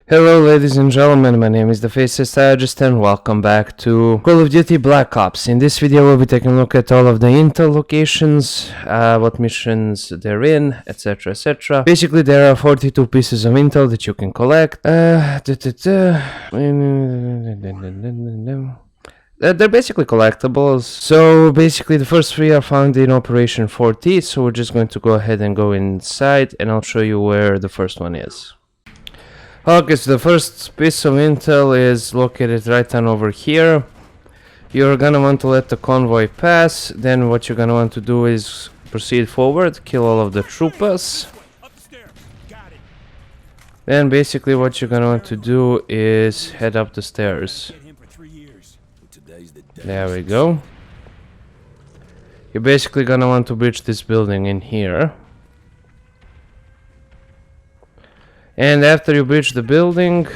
Hello ladies and gentlemen, my name is the Faceless Strategist and welcome back to Call of Duty Black Ops. In this video we'll be taking a look at all of the Intel locations, what missions they're in, etc, etc. Basically there are 42 pieces of Intel that you can collect. They're basically collectibles. So basically the first three are found in Operation 4T, so we're just going to go ahead and go inside and I'll show you where the first one is. Okay, so the first piece of Intel is located right on over here. You're gonna want to let the convoy pass. Then what you're gonna want to do is proceed forward, kill all of the troopers. Then basically what you're gonna want to do is head up the stairs. There we go. You're basically gonna want to breach this building in here. And after you breach the building,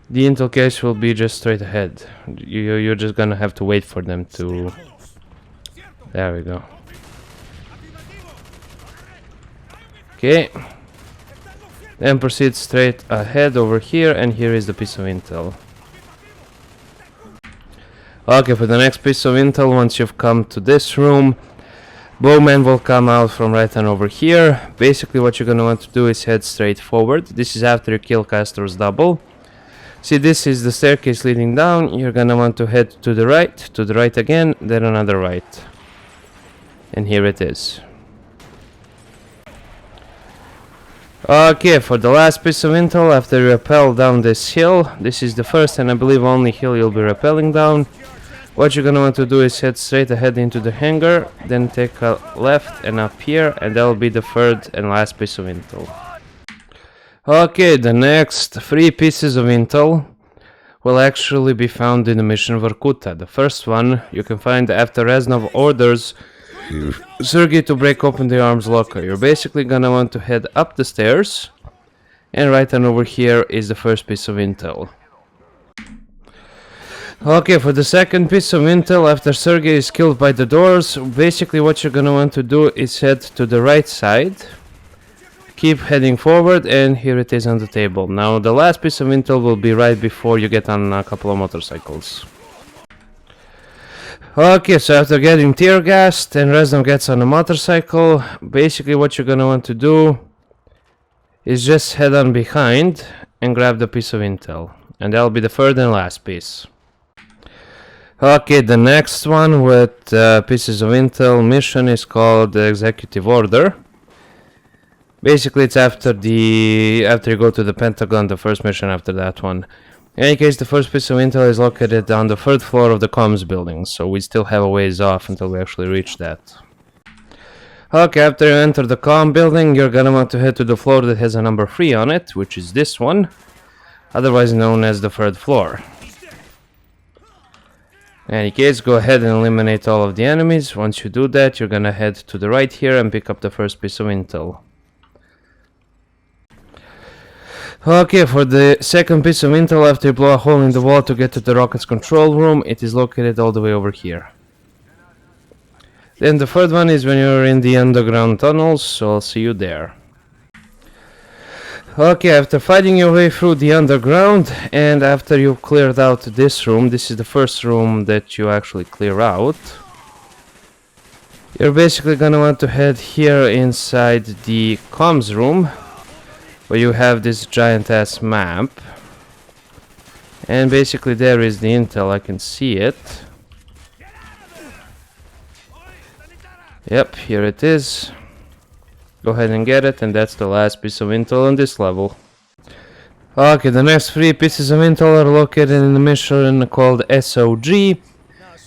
the Intel cache will be just straight ahead. You're just gonna have to wait for them to... There we go. Okay. Then proceed straight ahead over here, and here is the piece of Intel. Okay, for the next piece of Intel, once you've come to this room, Bowman will come out from right on over here. Basically what you're gonna want to do is head straight forward. This is after you kill Castor's double. See, this is the staircase leading down. You're gonna want to head to the right again, then another right. And here it is. Okay, for the last piece of Intel, after you rappel down this hill, this is the first and I believe only hill you'll be rappelling down. What you're gonna want to do is head straight ahead into the hangar, then take a left and up here, and that'll be the third and last piece of Intel. Okay, the next three pieces of Intel will actually be found in the mission Vorkuta. The first one you can find after Reznov orders Sergei to break open the arms locker. You're basically gonna want to head up the stairs, and right on over here is the first piece of Intel. Okay, for the second piece of Intel, after Sergei is killed by the doors, basically what you're gonna want to do is head to the right side, keep heading forward, and here it is on the table. Now the last piece of Intel will be right before you get on a couple of motorcycles. Okay, so after getting tear gassed and Reznov gets on a motorcycle, basically what you're gonna want to do is just head on behind and grab the piece of Intel, and that'll be the third and last piece. Okay, the next one with pieces of Intel mission is called the Executive Order. Basically it's after you go to the Pentagon, the first mission after that one. In any case, the first piece of Intel is located on the third floor of the comms building, so we still have a ways off until we actually reach that. Okay, after you enter the comm building, you're gonna want to head to the floor that has a number 3 on it, which is this one, otherwise known as the third floor. In any case, go ahead and eliminate all of the enemies. Once you do that, you're gonna head to the right here and pick up the first piece of Intel. Okay, for the second piece of Intel, after you blow a hole in the wall to get to the rocket's control room, it is located all the way over here. Then the third one is when you're in the underground tunnels, so I'll see you there. Okay, after fighting your way through the underground, and after you've cleared out this room, this is the first room that you actually clear out, you're basically gonna want to head here inside the comms room, where you have this giant ass map, and basically there is the Intel. I can see it. Yep, here it is. Go ahead and get it, and that's the last piece of Intel on this level. Okay, the next three pieces of Intel are located in the mission called SOG,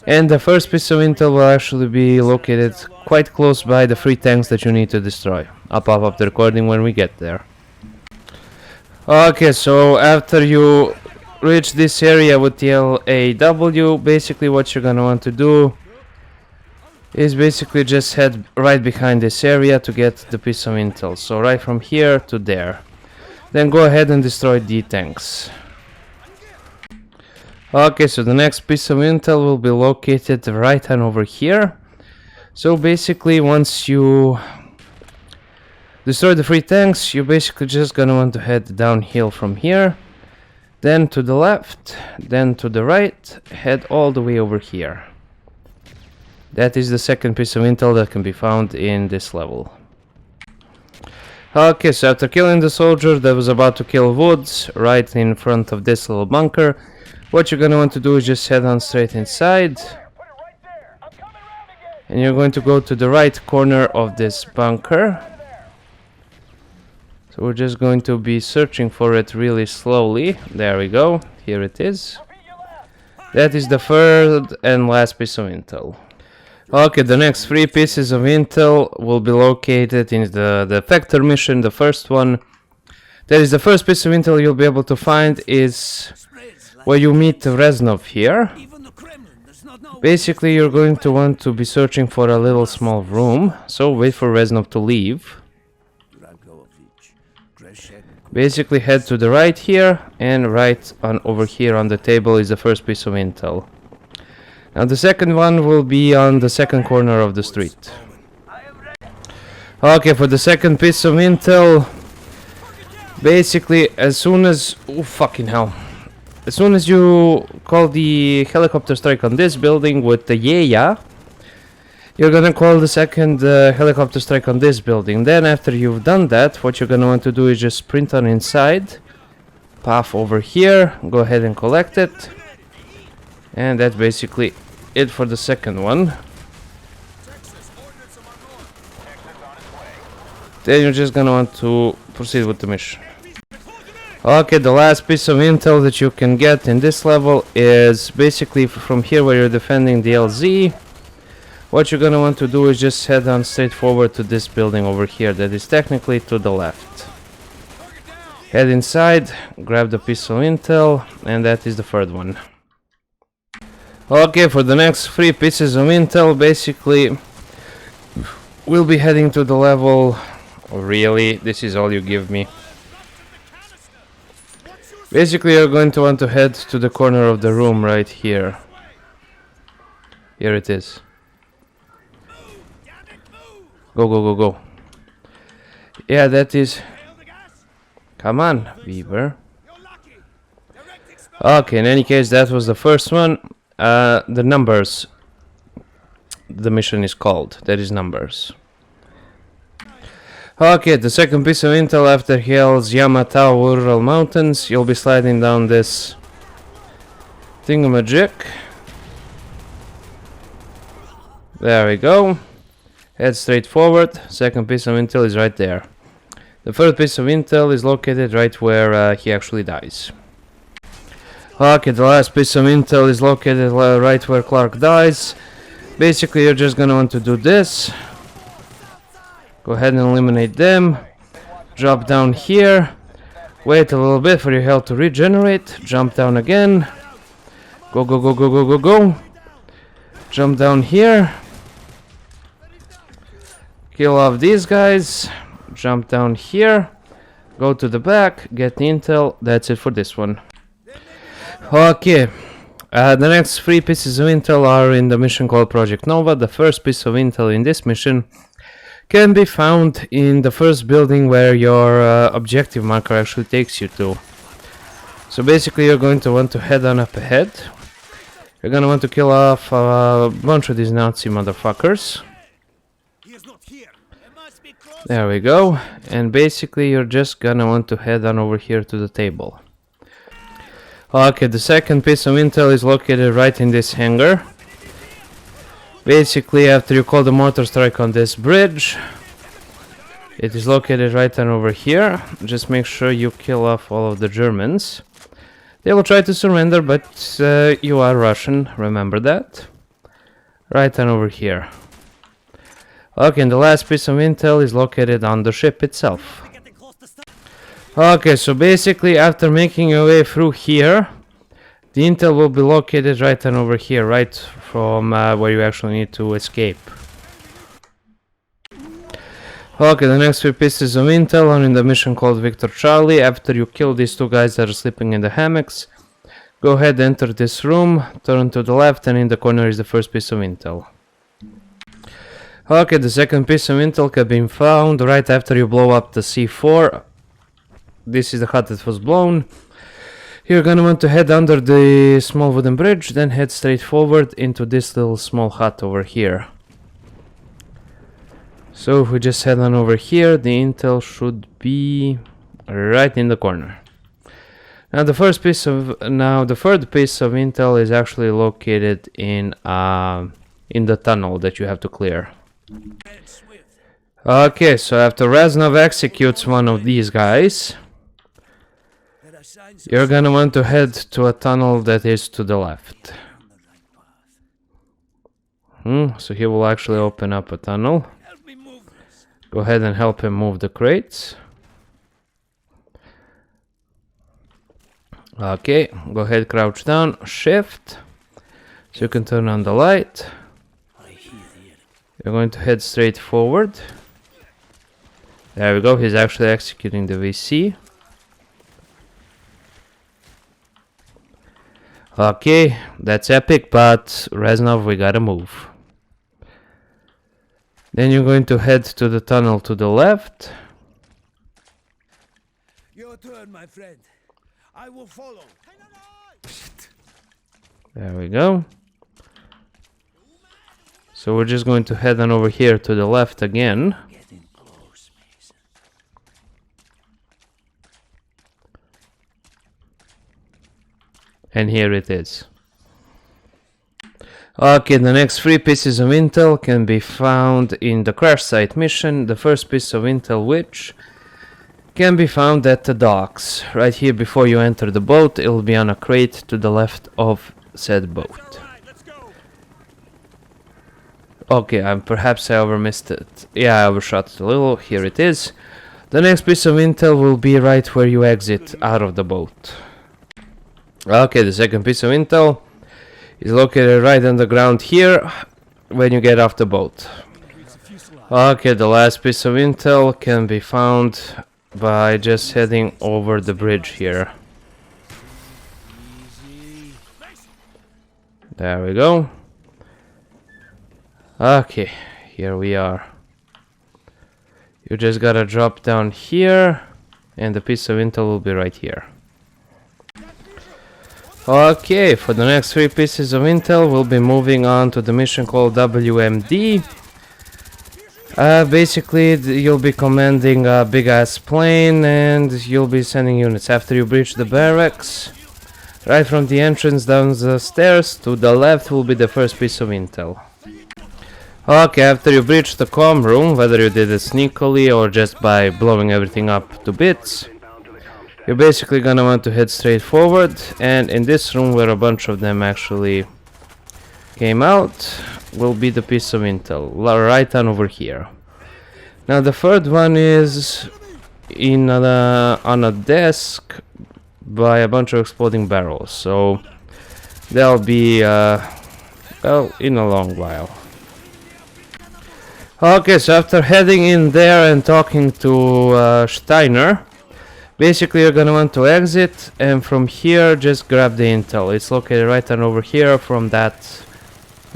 and the first piece of Intel will actually be located quite close by the 3 tanks that you need to destroy. I'll pop up the recording when we get there. Okay, so after you reach this area with the LAW, basically what you're gonna want to do is basically just head right behind this area to get the piece of Intel. So right from here to there. Then go ahead and destroy the tanks. Okay, so the next piece of Intel will be located right on over here. So basically once you Destroy the 3 tanks. You're basically just gonna want to head downhill from here, then to the left, then to the right, head all the way over here. That is the second piece of intel that can be found in this level. Okay, so after killing the soldier that was about to kill Woods right in front of this little bunker, what you're gonna want to do is just head on straight inside. And you're going to go to the right corner of this bunker. So we're just going to be searching for it really slowly. There we go. Here it is. That is the third and last piece of intel. Okay, the next 3 pieces of intel will be located in the Defector mission. The first one, that is the first piece of intel you'll be able to find, is where you meet Reznov here. Basically, you're going to want to be searching for a little small room, so wait for Reznov to leave. Basically head to the right here, and right on over here on the table is the first piece of intel. Now the second one will be on the second corner of the street. Okay, for the second piece of intel, basically as soon as... oh fucking hell. As soon as you call the helicopter strike on this building with the yeah, you're gonna call the second helicopter strike on this building. Then after you've done that, what you're gonna want to do is just sprint on inside, path over here, go ahead and collect it, and that's basically it for the second one. Then you're just gonna want to proceed with the mission. Okay, the last piece of intel that you can get in this level is basically from here where you're defending the LZ. What you're gonna want to do is just head on straight forward to this building over here that is technically to the left. Head inside, grab the piece of intel, and that is the third one. Okay, for the next 3 pieces of intel, basically we'll be heading to the level... oh, really? This is all you give me? Basically, you're going to want to head to the corner of the room right here. Here it is. Go, go, go, go. Yeah, that is... come on, Beaver. Okay, in any case, that was the first one. The numbers. The mission is called. That is numbers. Okay, the second piece of intel after Hell's Yamata Ural Mountains. You'll be sliding down this thingamajig. There we go. Head straight forward. Second piece of intel is right there. The third piece of intel is located right where he actually dies. Okay, the last piece of intel is located right where Clark dies. Basically, you're just gonna want to do this. Go ahead and eliminate them. Drop down here. Wait a little bit for your health to regenerate. Jump down again. Go, go, go, go, go, go, go. Jump down here. Kill off these guys. Jump down here. Go to the back. Get the intel. That's it for this one. Okay. The next 3 pieces of intel are in the mission called Project Nova. The first piece of intel in this mission can be found in the first building where your objective marker actually takes you to. So basically you're going to want to head on up ahead. You're gonna want to kill off a bunch of these Nazi motherfuckers. There we go. And basically you're just gonna want to head on over here to the table. Okay, the second piece of intel is located right in this hangar. Basically, after you call the mortar strike on this bridge, it is located right on over here. Just make sure you kill off all of the Germans. They will try to surrender, but you are Russian, remember that. Right on over here. Okay, and the last piece of intel is located on the ship itself. Okay, so basically, after making your way through here, the intel will be located right on over here, right from where you actually need to escape. Okay, the next 3 pieces of intel are in the mission called Victor Charlie. After you kill these 2 guys that are sleeping in the hammocks, go ahead, enter this room, turn to the left, and in the corner is the first piece of intel. Okay, the second piece of intel can be found right after you blow up the C4. This is the hut that was blown. You're gonna want to head under the small wooden bridge, then head straight forward into this little small hut over here. So if we just head on over here, the intel should be right in the corner. Now the third piece of intel is actually located in the tunnel that you have to clear. Okay, so after Reznov executes one of these guys, you're gonna want to head to a tunnel that is to the left. So he will actually open up a tunnel. Go ahead and help him move the crates. Okay, go ahead, crouch down, shift, so you can turn on the light. You're going to head straight forward. There we go, he's actually executing the VC. Okay, that's epic, but Reznov, we gotta move. Then you're going to head to the tunnel to the left. Your turn, my friend. I will follow. There we go. So we're just going to head on over here to the left again. Getting close, Mason. And here it is. Okay, the next three pieces of intel can be found in the crash site mission. The first piece of intel, which can be found at the docks. Right here before you enter the boat, it will be on a crate to the left of said boat. Okay, perhaps I overmissed it. Yeah, I overshot it a little. Here it is. The next piece of intel will be right where you exit out of the boat. Okay, the second piece of intel is located right on the ground here when you get off the boat. Okay, the last piece of intel can be found by just heading over the bridge here. There we go. Okay, here we are. You just gotta drop down here and the piece of intel will be right here. Okay, for the next three pieces of intel, we'll be moving on to the mission called WMD. Basically, you'll be commanding a big-ass plane and you'll be sending units after you breach the barracks. Right from the entrance down the stairs to the left will be the first piece of intel. Okay, after you breach the comm room, whether you did it sneakily or just by blowing everything up to bits, you're basically gonna want to head straight forward, and in this room where a bunch of them actually came out will be the piece of intel, right on over here. Now the third one is in on a desk by a bunch of exploding barrels, so they'll be well, in a long while. Okay, so after heading in there and talking to Steiner, basically you're gonna want to exit, and from here just grab the intel. It's located right on over here from that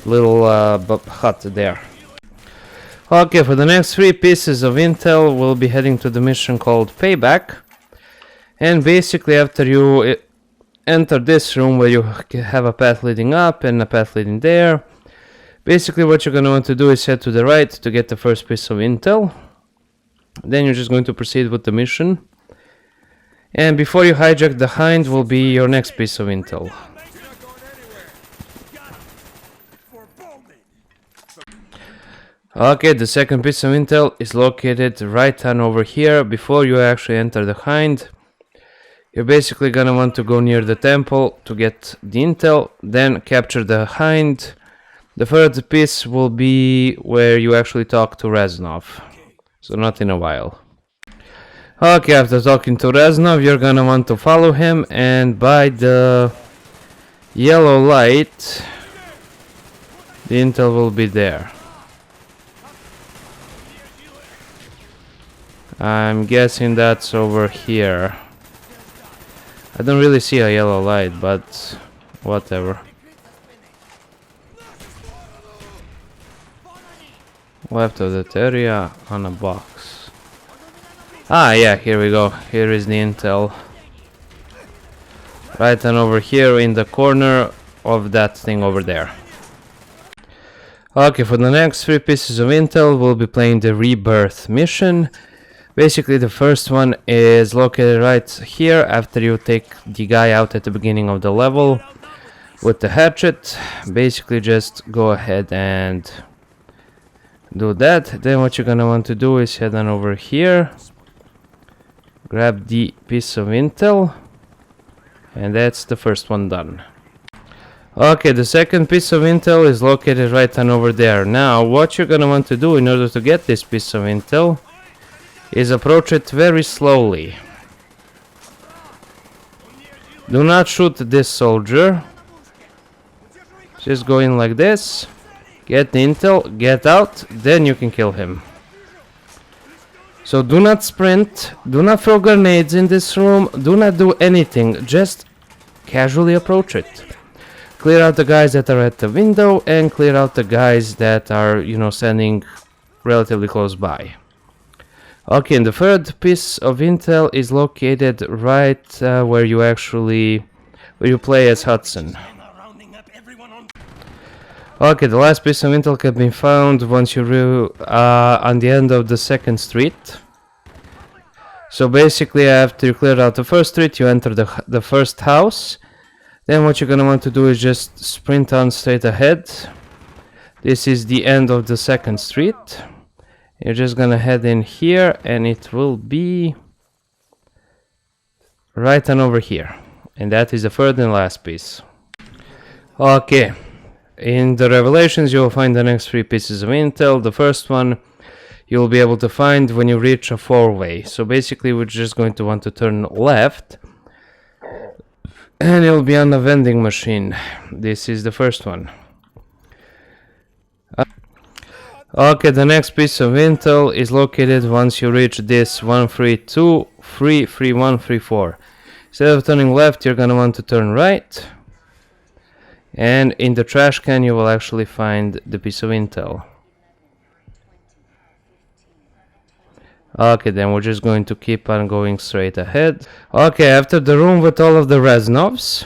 little hut there. Okay, for the next three pieces of intel we'll be heading to the mission called Payback, and basically after you enter this room where you have a path leading up and a path leading there, basically what you're gonna want to do is head to the right to get the first piece of intel. Then you're just going to proceed with the mission. And before you hijack the hind will be your next piece of intel. Okay, the second piece of intel is located right on over here. Before you actually enter the hind, you're basically gonna want to go near the temple to get the intel, then capture the hind. The third piece will be where you actually talk to Reznov, so not in a while. Okay, after talking to Reznov, you're gonna want to follow him, and by the yellow light, the intel will be there. I'm guessing that's over here. I don't really see a yellow light, but whatever. Left of that area on a box. Ah, yeah, here we go. Here is the intel. Right, and over here in the corner of that thing over there. Okay, for the next 3 pieces of intel, we'll be playing the Rebirth mission. Basically, the first one is located right here after you take the guy out at the beginning of the level with the hatchet. Basically, just go ahead and do that. Then what you're gonna want to do is head on over here, grab the piece of intel, and that's the first one done. Okay, the second piece of intel is located right on over there. Now, what you're gonna want to do in order to get this piece of intel is approach it very slowly. Do not shoot this soldier. Just go in like this, get the intel, get out, then you can kill him. So do not sprint, do not throw grenades in this room, do not do anything, just casually approach it. Clear out the guys that are at the window and clear out the guys that are, you know, standing relatively close by. Okay, and the third piece of intel is located right where you play as Hudson. Okay, the last piece of intel can be found once you're on the end of the second street. So basically, after you clear out the first street, you enter the first house. Then what you're gonna want to do is just sprint on straight ahead. This is the end of the second street. You're just gonna head in here and it will be right on over here. And that is the third and last piece. Okay, in the revelations you will find the next 3 pieces of intel. The first one you'll be able to find when you reach a 4-way. So basically we're just going to want to turn left. And it'll be on the vending machine. This is the first one. Okay, the next piece of intel is located once you reach this 132 331 34. Instead of turning left, you're gonna want to turn right. And in the trash can you will actually find the piece of intel. Okay, then we're just going to keep on going straight ahead. Okay, after the room with all of the Reznovs,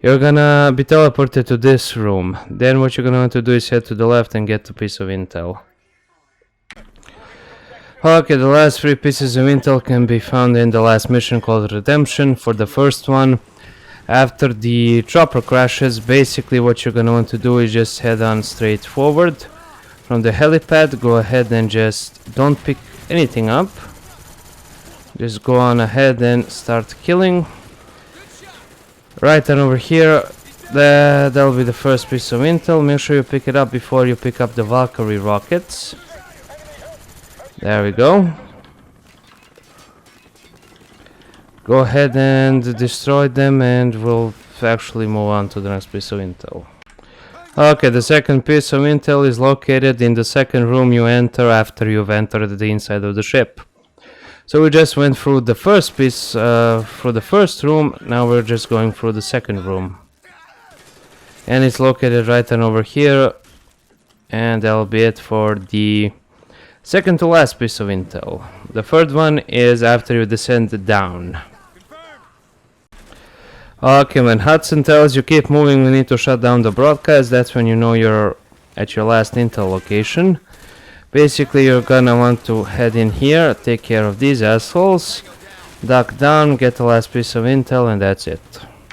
you're gonna be teleported to this room. Then what you're gonna want to do is head to the left and get the piece of intel. Okay, the last 3 pieces of intel can be found in the last mission called Redemption. For the first one, after the chopper crashes, basically what you're gonna want to do is just head on straight forward. From the helipad, go ahead and just don't pick anything up. Just go on ahead and start killing. Right, and over here, that'll be the first piece of intel. Make sure you pick it up before you pick up the Valkyrie rockets. There we go. Go ahead and destroy them and we'll actually move on to the next piece of intel. Okay, the second piece of intel is located in the second room you enter after you've entered the inside of the ship. So we just went through the first piece, through the first room, now we're just going through the second room. And it's located right on over here, and that'll be it for the second to last piece of intel. The third one is after you descend down. Okay, when Hudson tells you keep moving, we need to shut down the broadcast, that's when you know you're at your last intel location. Basically, you're gonna want to head in here, take care of these assholes, duck down, get the last piece of intel, and that's it.